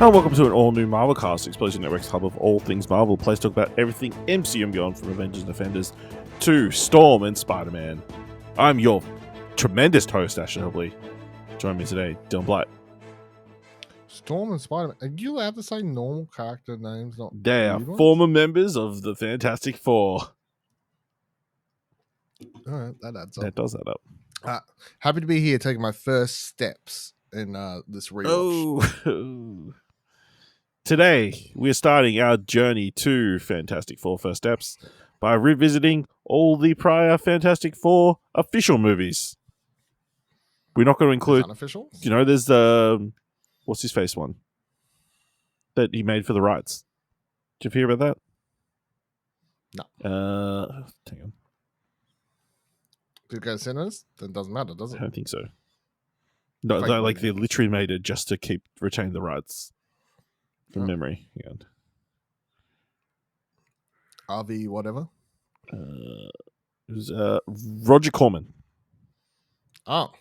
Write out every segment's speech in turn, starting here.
Hello, welcome to an all-new Marvel Cast, Explosion Network's hub of all things Marvel. Place to talk about everything MCU and beyond, from Avengers and Defenders to Storm and Spider-Man. I'm your tremendous host, Ashley Hubley. Join me today, Dylan Blight. Storm and Spider-Man. Are you allowed to say normal character names? Not They are weird former members of the Fantastic Four. All right, that adds up. That does add up. Happy to be here, taking my first steps in this rewatch. Oh. Today, we're starting our journey to Fantastic Four First Steps by revisiting all the prior Fantastic Four official movies. We're not going to include... Unofficial? You know, there's the... What's his face one? That he made for the rights. Did you hear about that? No. Hang on. Did it go to cinemas? Then it doesn't matter, does I it? don't think so. No, Fake they literally made it just to retain the rights from Oh. memory. Yeah. RV whatever. It was Roger Corman. Oh.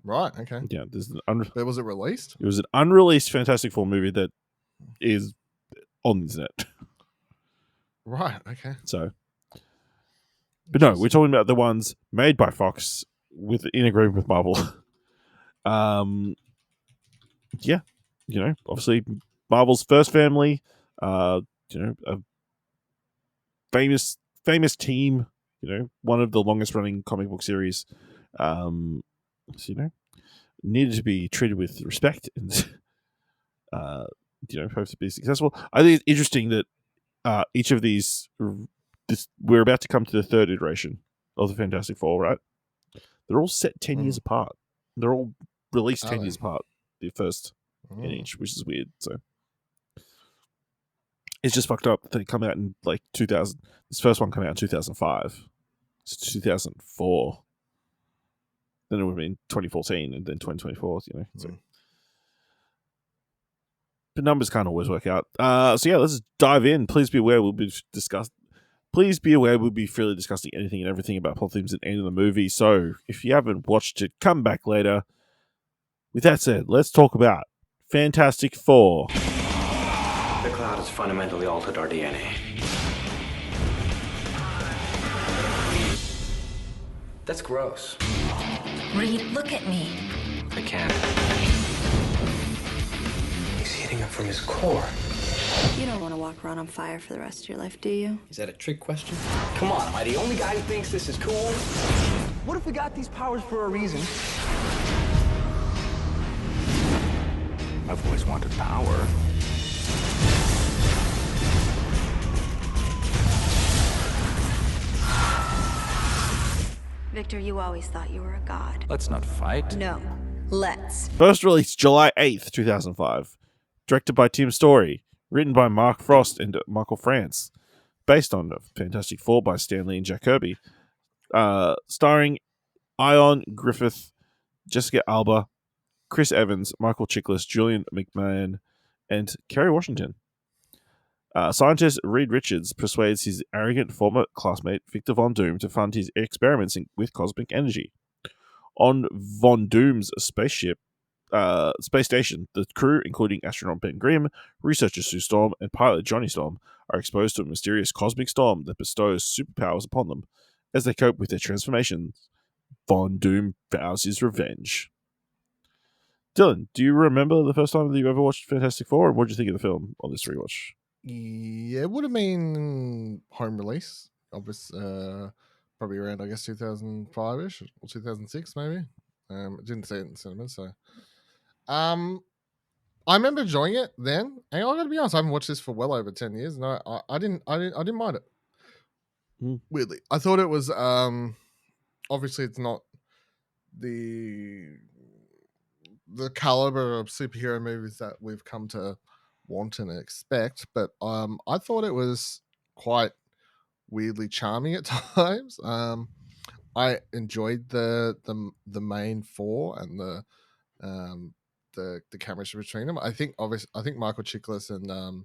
Right, okay. Yeah, there's But was it released? It was an unreleased Fantastic Four movie that is on the internet. Right, okay. So, but no, we're talking about the ones made by Fox in agreement with Marvel. Yeah, you know, obviously Marvel's first family. You know, a famous team. You know, one of the longest running comic book series. So, you know, needed to be treated with respect and you know, hope to be successful. I think it's interesting that each of these, we're about to come to the third iteration of the Fantastic Four, right? They're all set 10 years apart. They're all released 10 years apart. The first in each, which is weird. So it's just fucked up. They come out in like 2000. This first one came out in 2005. It's 2004. Then it would have been 2014 and then 2024. You know. So. But numbers can't always work out. So yeah, let's dive in. Please be aware we'll be freely discussing anything and everything about plot themes at the end of the movie. So if you haven't watched it, come back later. With that said, let's talk about Fantastic Four. The cloud has fundamentally altered our DNA. That's gross. Reed, look at me. I can't. He's heating up from his core. You don't want to walk around on fire for the rest of your life, do you? Is that a trick question? Come on, am I the only guy who thinks this is cool? What if we got these powers for a reason? I've always wanted power. Victor, you always thought you were a god. Let's not fight. No. Let's. First released July 8th, 2005. Directed by Tim Story. Written by Mark Frost and Michael France. Based on Fantastic Four by Stan Lee and Jack Kirby. Starring Ioan, Gruffudd, Jessica Alba, Chris Evans, Michael Chiklis, Julian McMahon, and Kerry Washington. Scientist Reed Richards persuades his arrogant former classmate Victor Von Doom to fund his experiments with cosmic energy. On Von Doom's space station, the crew, including astronaut Ben Grimm, researcher Sue Storm, and pilot Johnny Storm, are exposed to a mysterious cosmic storm that bestows superpowers upon them. As they cope with their transformations, Von Doom vows his revenge. Dylan, do you remember the first time that you ever watched Fantastic Four, and what did you think of the film on this rewatch? Yeah, it would have been home release. Obviously, probably around, I guess, 2005-ish or 2006 maybe. I didn't see it in cinema, so I remember enjoying it then. And I got to be honest, I haven't watched this for well over 10 years, and I didn't mind it. Weirdly, I thought it was obviously it's not the caliber of superhero movies that we've come to want and expect, but I thought it was quite weirdly charming at times. I enjoyed the main four and the chemistry between them. I think Michael Chiklis and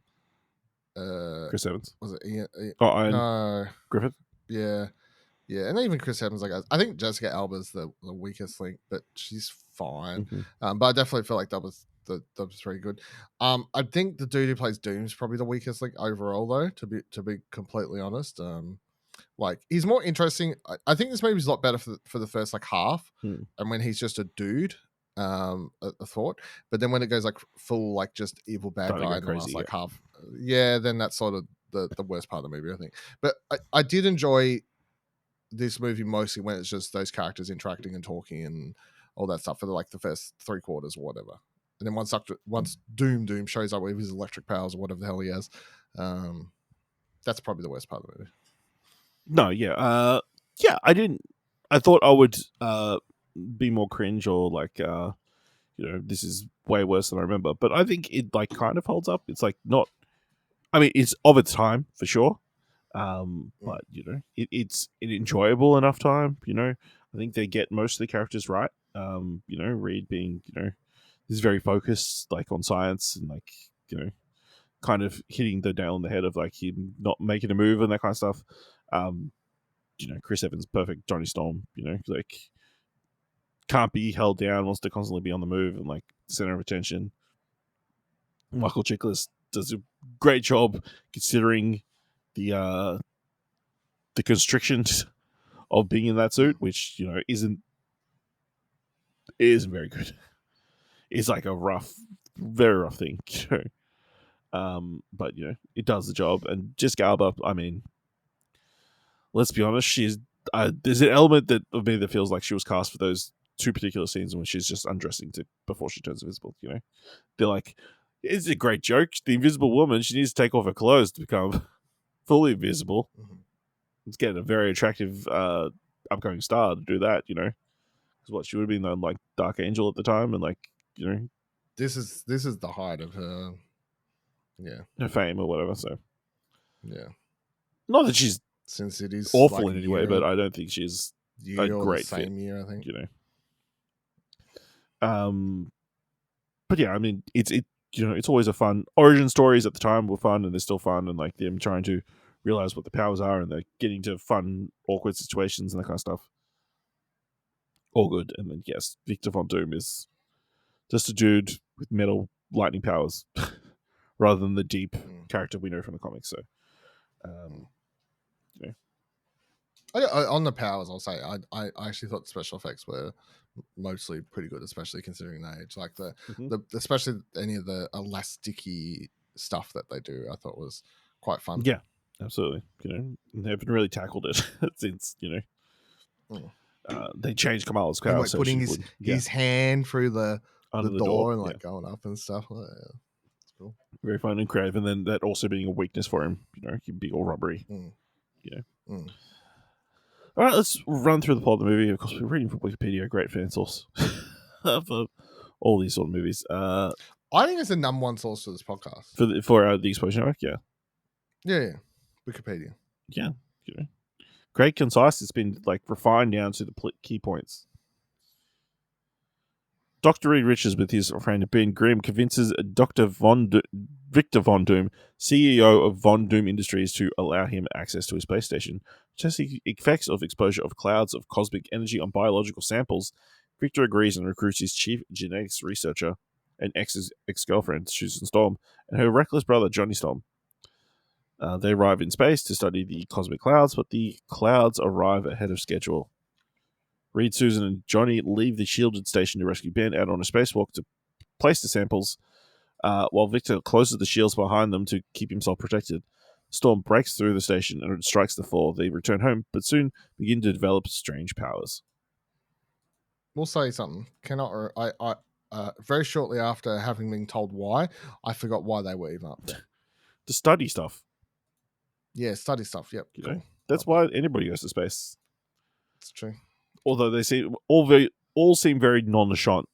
Chris Evans. Was it Ian? No, Gruffudd. Yeah, and even Chris Evans. Like I think Jessica Alba's the weakest link, but she's fine. Mm-hmm. But I definitely felt like that was that was very good. I think the dude who plays Doom is probably the weakest link overall, though. To be completely honest, like he's more interesting. I think this movie's a lot better for the first like half, and when he's just a dude, a thought. But then when it goes like full like just evil bad Starting to guy go in the last crazy, like half, then that's sort of the worst part of the movie, I think. But I did enjoy this movie mostly when it's just those characters interacting and talking and all that stuff for like the first 3/4 or whatever. And then once Doom shows up with his electric powers or whatever the hell he has, that's probably the worst part of the movie. No, yeah. I didn't. I thought I would be more cringe or like, this is way worse than I remember. But I think it like kind of holds up. It's like not. I mean, it's of its time for sure. But it's an enjoyable enough time. I think they get most of the characters right. Reed being is very focused like on science and like kind of hitting the nail on the head of like him not making a move and that kind of stuff. Chris Evans perfect Johnny Storm. Like can't be held down, wants to constantly be on the move and like center of attention. Michael Chiklis does a great job considering the constrictions of being in that suit, which isn't very good. It's like a very rough thing. But it does the job. And Jessica Alba, I mean, let's be honest, she's there's an element of me that feels like she was cast for those two particular scenes when she's just undressing before she turns invisible. They're like, it's a great joke. The invisible woman, she needs to take off her clothes to become fully invisible. It's getting a very attractive upcoming star to do that. Because what she would have been on like Dark Angel at the time, and like this is the height of her, her fame or whatever. So not that she's since it is awful like in any way, but I don't think she's a great fit. Same year, I think. But yeah, I mean, it's always a fun origin stories at the time were fun and they're still fun, and like them trying to realize what the powers are and they're getting to fun, awkward situations and that kind of stuff. All good. And then yes, Victor Von Doom is just a dude with metal lightning powers rather than the deep character we know from the comics. So, on the powers, I'll say I actually thought the special effects were mostly pretty good, especially considering the age. Like the especially any of the elasticy stuff that they do, I thought was quite fun. Yeah, absolutely. They haven't really tackled it since they changed Kamala's power. Like putting his hand through the door and like going up and stuff. It's cool. Very fun and creative, and then that also being a weakness for him. He'd be all rubbery. All right, let's run through the plot of the movie. Of course, we're reading from Wikipedia, a great fan source for all these sort of movies. I think it's the number one source for this podcast. For the Explosion Network, yeah, Wikipedia. Yeah, great, concise. It's been like refined down to the key points. Dr. Reed Richards, with his friend Ben Grimm, convinces Victor Von Doom, CEO of Von Doom Industries, to allow him access to his space station. To test the effects of exposure of clouds of cosmic energy on biological samples, Victor agrees and recruits his chief genetics researcher and ex-girlfriend, Susan Storm, and her reckless brother, Johnny Storm. They arrive in space to study the cosmic clouds, but the clouds arrive ahead of schedule. Reed, Susan, and Johnny leave the shielded station to rescue Ben out on a spacewalk to place the samples, while Victor closes the shields behind them to keep himself protected. Storm breaks through the station and strikes the floor. They return home, but soon begin to develop strange powers. We'll say something. Very shortly after having been told why, I forgot why they were even up there. To study stuff. Yeah, study stuff. Yep. Cool. That's why anybody goes to space. It's true. Although they seem all seem very nonchalant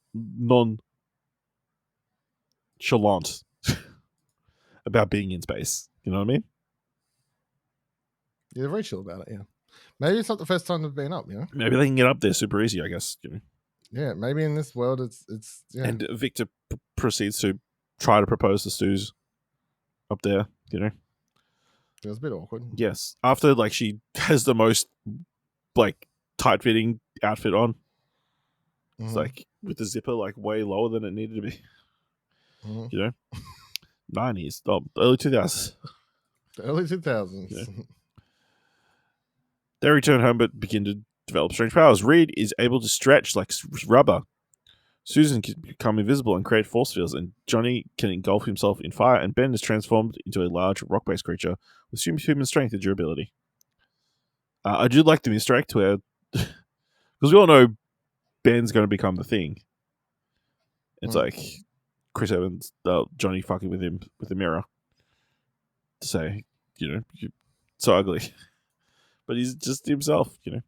about being in space. You know what I mean? Yeah, they're very chill about it. Yeah, maybe it's not the first time they've been up. Maybe they can get up there super easy. I guess. Yeah, maybe in this world it's. Yeah. And Victor proceeds to try to propose to Stu's up there. It was a bit awkward. Yes, after like she has the most like tight-fitting outfit on. It's like with the zipper like way lower than it needed to be. Mhm. You know, 90s, early 2000s. The early 2000s. Yeah. They return home but begin to develop strange powers. Reed is able to stretch like rubber. Susan can become invisible and create force fields, and Johnny can engulf himself in fire, and Ben is transformed into a large rock-based creature with superhuman strength and durability. I do like the misdirect where, because we all know Ben's going to become the Thing. It's like Chris Evans, Johnny fucking with him with the mirror to say, you're so ugly. But he's just himself, And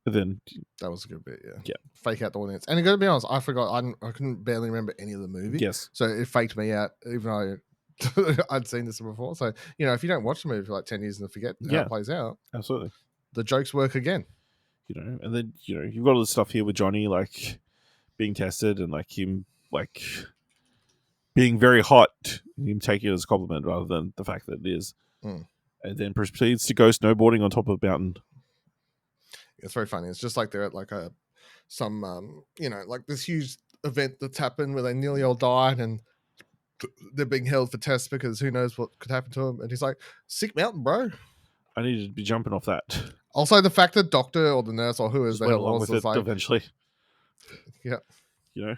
then That was a good bit, yeah. Yeah. Fake out the audience. And I got to be honest, I forgot. I couldn't barely remember any of the movie. yes, So it faked me out, even though I'd seen this before. So, if you don't watch the movie for like 10 years and forget how Yeah. it plays out, absolutely. the jokes work again. And then you've got all this stuff here with Johnny like being tested and like him like being very hot, and him taking it as a compliment rather than the fact that it is. Mm. And then proceeds to go snowboarding on top of a mountain. It's very funny. It's just like they're at like like this huge event that's happened where they nearly all died and they're being held for tests because who knows what could happen to them. And he's like, sick mountain, bro. I needed to be jumping off that. Also, the fact that doctor or the nurse or who is Just the went hell along was with it like, eventually. yeah.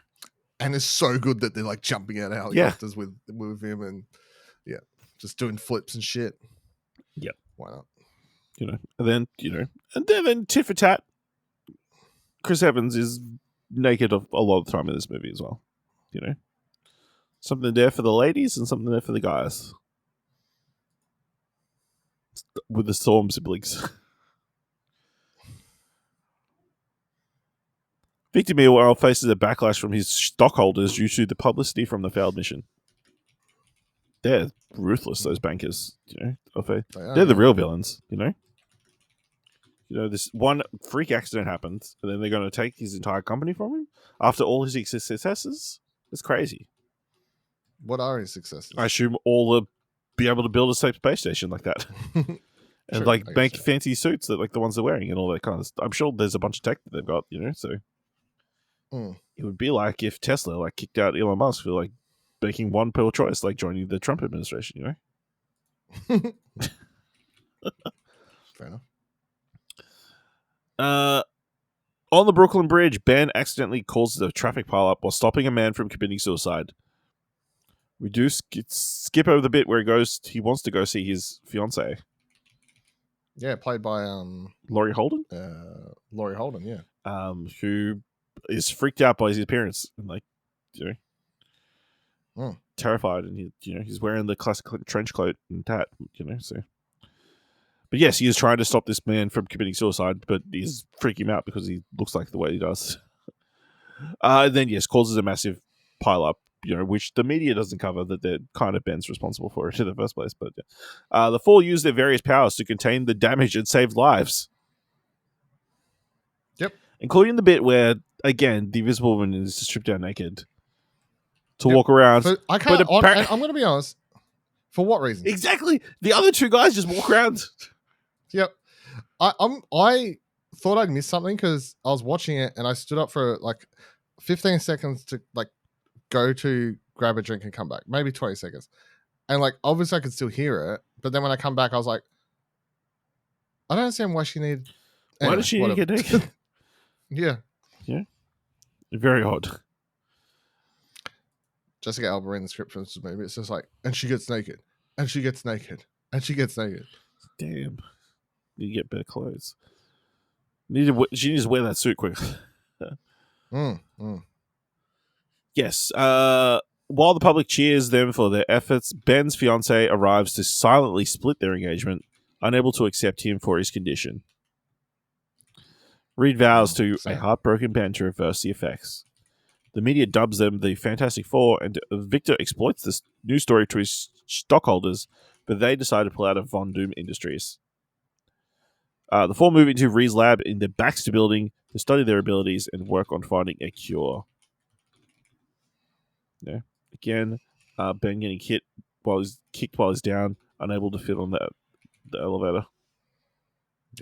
And it's so good that they're like jumping out of helicopters with him and just doing flips and shit. Yep. Why not? And then tit for tat, Chris Evans is naked a lot of the time in this movie as well. Something there for the ladies and something there for the guys. With the Storm siblings. Victor meanwhile faces a backlash from his stockholders due to the publicity from the failed mission. They're ruthless, those bankers. They're the real villains. This one freak accident happens, and then they're going to take his entire company from him after all his successes. It's crazy. What are his successes? I assume be able to build a safe space station like that. And True, make fancy suits that like the ones they're wearing and all that kind of stuff. I'm sure there's a bunch of tech that they've got, so it would be like if Tesla like kicked out Elon Musk for like making one poor choice, like joining the Trump administration, Fair enough. On the Brooklyn Bridge, Ben accidentally causes a traffic pileup while stopping a man from committing suicide. We do skip over the bit where he wants to go see his fiancée. Yeah, played by Laurie Holden? Laurie Holden, yeah. Who is freaked out by his appearance and like, terrified, and he's wearing the classic trench coat and hat, so. But yes, he is trying to stop this man from committing suicide, but he's freaking him out because he looks like the way he does. And then yes, causes a massive pile up, which the media doesn't cover, that they're kind of Ben's responsible for it in the first place. But the four use their various powers to contain the damage and save lives. Yep. Including the bit where, again, the Invisible Woman is stripped down naked to walk around. But I can't. I'm going to be honest. For what reason? Exactly. The other two guys just walk around. Yep. I thought I'd missed something because I was watching it and I stood up for like 15 seconds to like go to grab a drink and come back. Maybe 20 seconds. And like obviously I could still hear it. But then when I come back, I was like, I don't understand why she needed. Why does she need to get naked? Yeah. Yeah. Very odd. Jessica Alba in the script for this movie, it's just like, and she gets naked, and she gets naked, and she gets naked. Damn. Need to get better clothes. She needs to wear that suit quick. Yes. While the public cheers them for their efforts, Ben's fiancée arrives to silently split their engagement, unable to accept him for his condition. Reed vows to a heartbroken Ben to reverse the effects. The media dubs them the Fantastic Four, and Victor exploits this news story to his stockholders, but they decide to pull out of Von Doom Industries. The four move into Reed's lab in the Baxter building to study their abilities and work on finding a cure. Yeah. Again, Ben getting kicked while he's down, unable to fit on the elevator.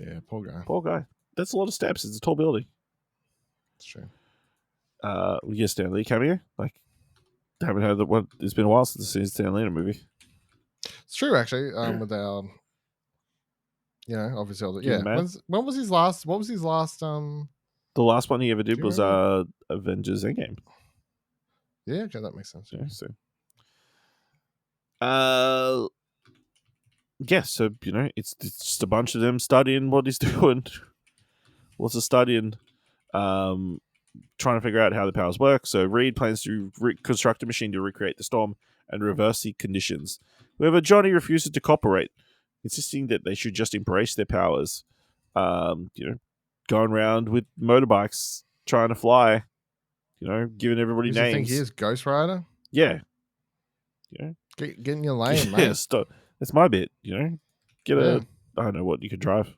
Yeah, poor guy. Poor guy. That's a lot of steps. It's a tall building. It's true. We get Stan Lee cameo. Like, haven't heard that one. It's been a while since the Stan Lee movie. It's true, actually. With our, obviously, all the, Doing the math. when was his last? What was his last? The last one he ever did you was Avengers Endgame. Yeah, okay, that makes sense. Yeah, so. Yeah, so it's just a bunch of them studying what he's doing. What's the studying? Trying to figure out how the powers work. So Reed plans to construct a machine to recreate the storm and reverse the conditions. However, Johnny refuses to cooperate, insisting that they should just embrace their powers. Going around with motorbikes, trying to fly. Giving everybody Does he names. think he is Ghost Rider? Yeah. Get in your lane, Yeah, mate. stop. That's my bit. Get a. I don't know what you could drive.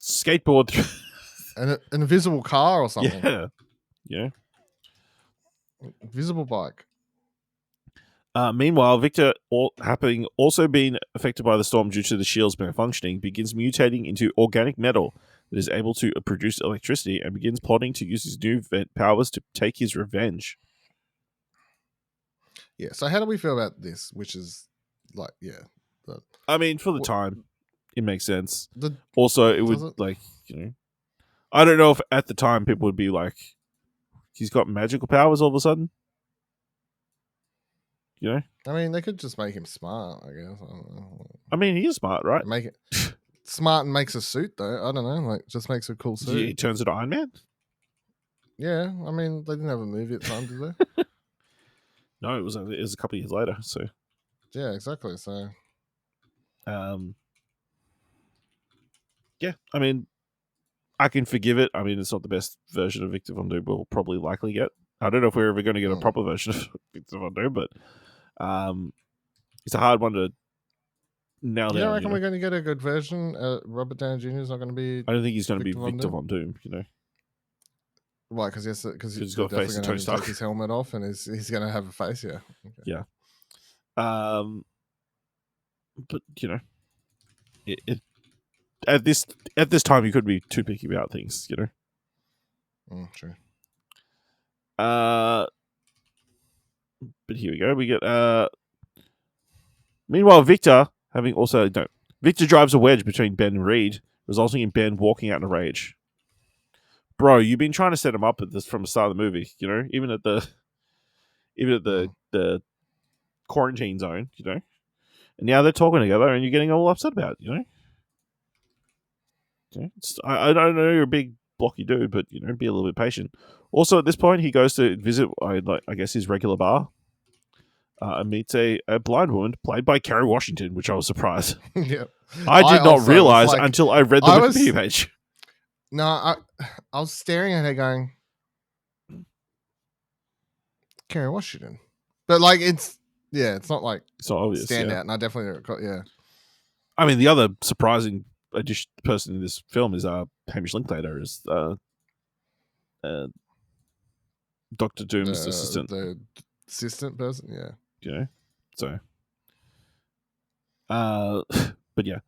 Skateboard. An invisible car or something. Yeah. Invisible bike. Meanwhile, Victor, having also been affected by the storm due to the shield's malfunctioning, begins mutating into organic metal that is able to produce electricity and begins plotting to use his new powers to take his revenge. Yeah. So how do we feel about this? Which is like, I mean, for the time, it makes sense. The, Also, it would I don't know if at the time people would be like, he's got magical powers all of a sudden. I mean, they could just make him smart, I guess. I don't know. I mean, he is smart, right? Make it smart and makes a suit, though. I don't know. Like, just makes a cool suit. He turns into Iron Man? Yeah. I mean, they didn't have a movie at the time, did they? No, it was a couple of years later. So yeah, exactly. So, yeah, I mean, I can forgive it. I mean, it's not the best version of Victor Von Doom we'll probably likely get. I don't know if we're ever going to get a proper version of Victor Von Doom, but it's a hard one to nail down. I reckon we're going to get a good version. Robert Downey Jr. is not going to be. I don't think he's going to be Victor Von Doom. Why? Because he's got a face definitely going to take his helmet off, and he's going to have a face. Yeah. Okay. Yeah. But at this time, you couldn't be too picky about things. True. But here we go. We get meanwhile, Victor drives a wedge between Ben and Reed, resulting in Ben walking out in a rage. Bro, you've been trying to set him up at this from the start of the movie, even at the quarantine zone, and now they're talking together and you're getting all upset about it, I don't know you're a big blocky dude, but be a little bit patient. Also, at this point, he goes to visit, I guess, his regular bar, and meets a blind woman played by Kerry Washington, which I was surprised. Yeah, I did not realize until I read the Wikipedia page. No, I was staring at her, going, Kerry Washington, but it's not like it's not obvious. Stand out, and I definitely got I mean, the other surprising person in this film is Hamish Linklater as Dr. Doom's assistant. The assistant person, yeah. So but yeah.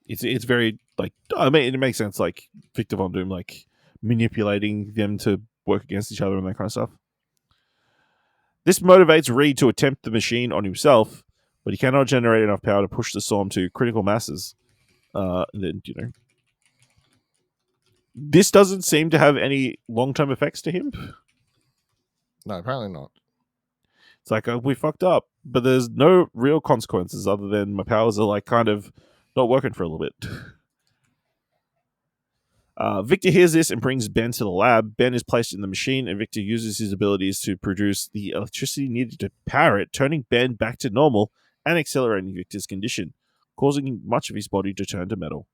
It's very I mean, it makes sense, Victor Von Doom manipulating them to work against each other and that kind of stuff. This motivates Reed to attempt the machine on himself, but he cannot generate enough power to push the storm to critical masses. And then, this doesn't seem to have any long-term effects to him. No, apparently not. It's we fucked up, but there's no real consequences other than my powers are kind of not working for a little bit. Victor hears this and brings Ben to the lab. Ben is placed in the machine, and Victor uses his abilities to produce the electricity needed to power it, turning Ben back to normal and accelerating Victor's condition, causing much of his body to turn to metal.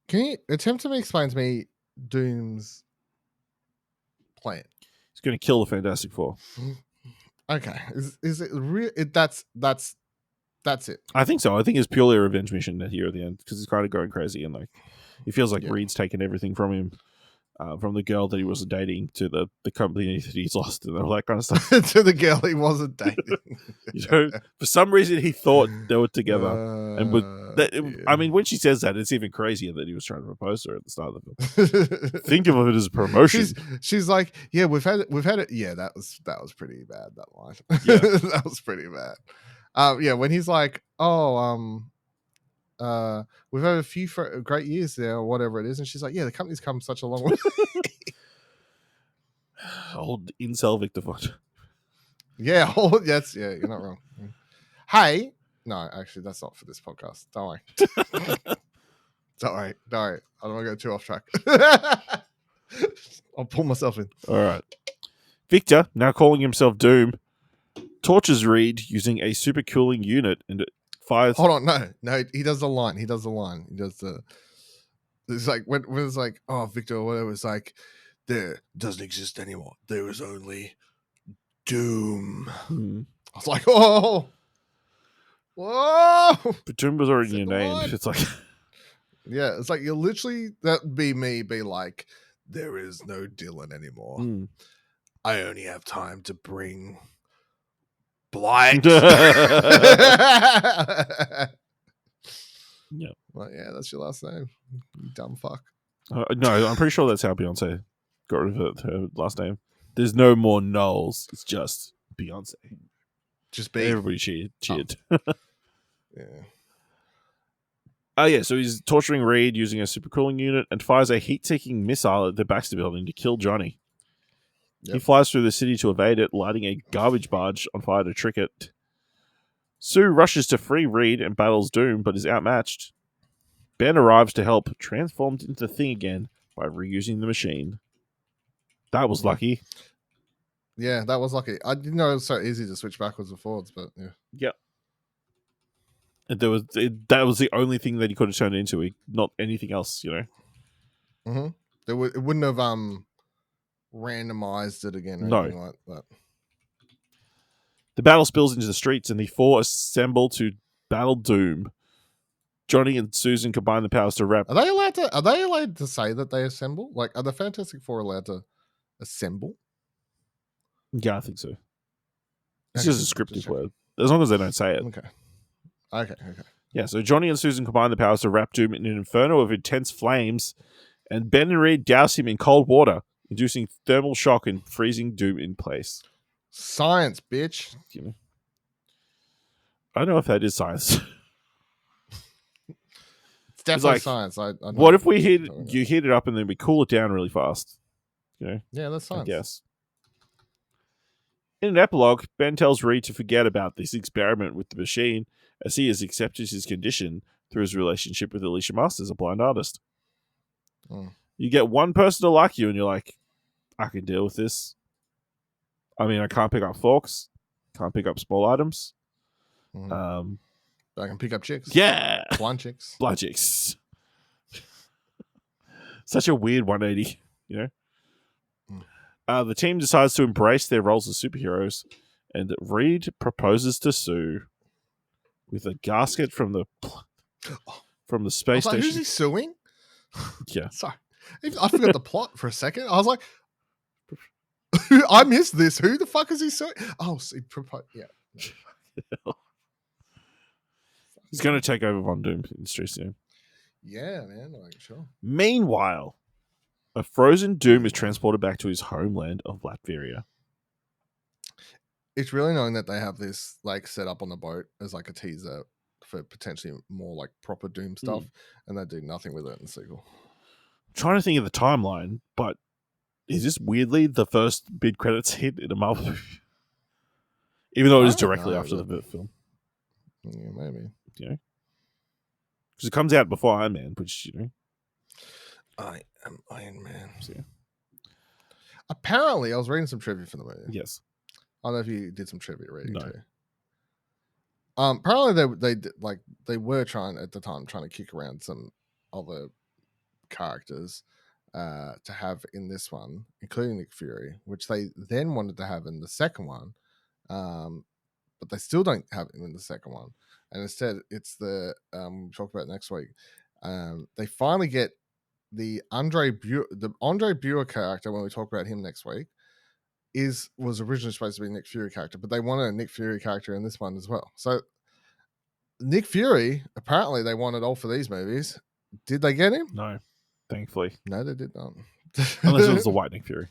Can you attempt to explain to me Doom's plan? He's going to kill the Fantastic Four. Okay. Is it real? That's it. I think so. I think it's purely a revenge mission here at the end, because he's kind of going crazy and he feels like Reed's taken everything from him. from the girl that he wasn't dating to the company that he's lost and all that kind of stuff. To the girl he wasn't dating. For some reason he thought they were together. I mean, when she says that, it's even crazier that he was trying to propose to her at the start of the film. Think of it as a promotion. She's like, yeah, we've had it. Yeah, that was pretty bad. That line. Yeah. That was pretty bad. Yeah, when he's like, we've had a few great years there, or whatever it is, and she's like, yeah, the company's come such a long way. Old incel Victor Font. Yeah, you're not wrong. Hey, no, actually, that's not for this podcast. Don't worry. Don't worry. I don't want to go too off track. I'll pull myself in. All right. Victor, now calling himself Doom, tortures Reed using a super cooling unit and it fires. Hold on, no, he does the line. He does the. It's like when it's like, oh, Victor, or whatever. It's like, there doesn't exist anymore. There is only Doom. I was like, oh, whoa! But Doom was already in your name. Line. It's like, yeah, it's like you're literally that'd be me. Be like, there is no Dylan anymore. I only have time to bring Blight. Yeah. Well, yeah, that's your last name. You dumb fuck. No, I'm pretty sure that's how Beyonce got rid of her last name. There's no more Knowles. It's just Beyonce. Just be. Everybody cheered. Oh. Yeah. Yeah, so he's torturing Reed using a supercooling unit and fires a heat-seeking missile at the Baxter building to kill Johnny. Yep. He flies through the city to evade it, lighting a garbage barge on fire to trick it. Sue rushes to free Reed and battles Doom, but is outmatched. Ben arrives to help, transformed into the Thing again by reusing the machine. That was lucky. Yeah, that was lucky. I didn't know it was so easy to switch backwards and forwards, but yeah. Yep. And that was the only thing that he could have turned into, not anything else, you know. Mm-hmm. It wouldn't have randomized it again or anything like that. The battle spills into the streets and the four assemble to battle Doom. Johnny and Susan combine the powers to wrap. Are they allowed to say that they assemble? Like, are the Fantastic Four allowed to assemble? Yeah, I think so. It's just a scripted word. As long as they don't say it. Okay. Yeah, so Johnny and Susan combine the powers to wrap Doom in an inferno of intense flames, and Ben and Reed douse him in cold water, inducing thermal shock and freezing Doom in place. Science, bitch. You know, I don't know if that is science. It's definitely science. I what if we you heat it up and then we cool it down really fast? You know? Yeah, that's science. I guess. In an epilogue, Ben tells Reed to forget about this experiment with the machine, as he has accepted his condition through his relationship with Alicia Masters, a blind artist. You get one person to like you and you're like, I can deal with this. I mean, I can't pick up forks, can't pick up small items. I can pick up chicks. Yeah. Blind chicks. Blind chicks. Such a weird 180, you know? The team decides to embrace their roles as superheroes, and Reed proposes to Sue with a gasket from the space station. Who's he suing? Yeah. Sorry. I forgot the plot for a second. I was like, I missed this. Who the fuck is he suing? Oh, he proposed. Yeah. He's going to take over Von Doom in the street soon. Yeah, man. Like, sure. Meanwhile, a frozen Doom is transported back to his homeland of Latveria. It's really knowing that they have this like set up on the boat as like a teaser for potentially more like proper Doom stuff, and they do nothing with it in the sequel. I'm trying to think of the timeline, but is this weirdly the first mid-credits hit in a Marvel movie? Even though it is directly after the film. Yeah, maybe. You know? Because it comes out before Iron Man, which, you know. I am Iron Man. So, yeah. Apparently, I was reading some trivia for the movie. Yes. I don't know if you did some trivia reading No. too. Apparently they were trying at the time to kick around some other characters to have in this one, including Nick Fury, which they then wanted to have in the second one, but they still don't have him in the second one. And instead, it's the we'll talk about next week. They finally get the Andre Buer character, when we talk about him next week, was originally supposed to be Nick Fury character, but they wanted a Nick Fury character in this one as well. So Nick Fury, apparently they wanted all for these movies. Did they get him? No, thankfully. No, they did not. Unless it was the white Nick Fury.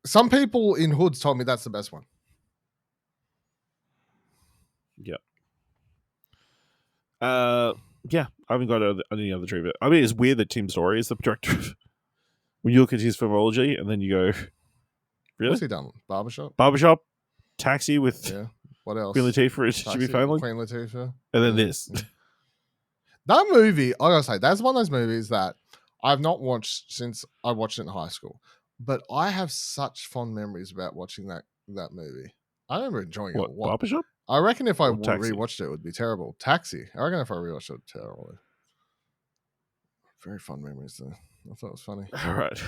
Some people in hoods told me that's the best one. Yeah. Yeah, I haven't got any other trivia. I mean, it's weird that Tim Story is the director of, when you look at his filmology and then you go, really? What's he done? Barbershop, Taxi with what else? Queen Latifah, It Should Be Family. Queen Latifah. And then this. That movie, I gotta say, that's one of those movies that I've not watched since I watched it in high school. But I have such fond memories about watching that movie. I remember enjoying it a lot. Barbershop? I reckon if I Taxi? rewatched it, it would be terrible. Taxi. I reckon if I rewatched it, it would be terrible. Very fond memories though. I thought it was funny. All right.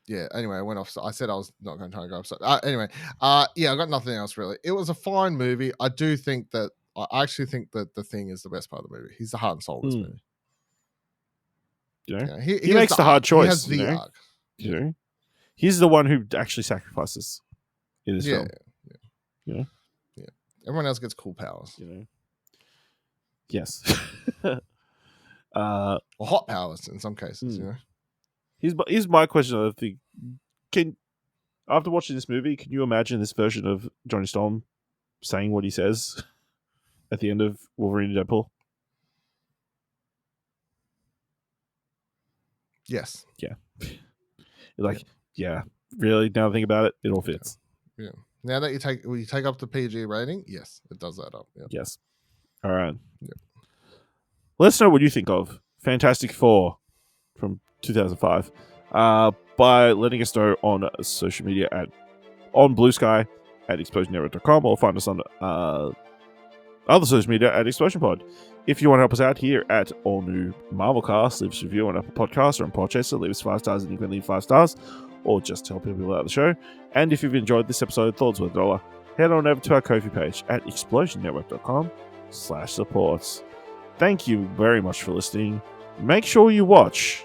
Yeah, anyway, I went off. I said I was not going to try and go upside. Anyway, yeah, I got nothing else really. It was a fine movie. I actually think that The Thing is the best part of the movie. He's the heart and soul of this movie. You know? Yeah, he makes the hard choice. He has the arc. You know? He's the one who actually sacrifices in this film. You know? Yeah. Everyone else gets cool powers. You know? Yes. Or hot powers in some cases, you know? Here's my question. I think, after watching this movie, can you imagine this version of Johnny Storm saying what he says at the end of Wolverine and Deadpool? Yes. Yeah. Really? Now I think about it, it all fits. Yeah. Now that you take up the PG rating, yes, it does that up. Yep. Yes. All right. Yep. Let us know what you think of Fantastic Four from 2005 by letting us know on social media on Blue Sky at explosionnetwork.com or find us on other social media at Explosion Pod. If you want to help us out here at All New Marvelcast, leave us a review on Apple Podcasts or on Podchaser. Leave us 5 stars and you can leave 5 stars, or just tell people about the show. And if you've enjoyed this episode, thoughts worth $1, head on over to our Ko-fi page at explosionnetwork.com/supports. Thank you very much for listening. Make sure you watch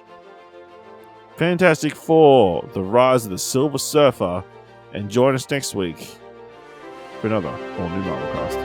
Fantastic Four: The Rise of the Silver Surfer, and join us next week for another All New Marvelcast.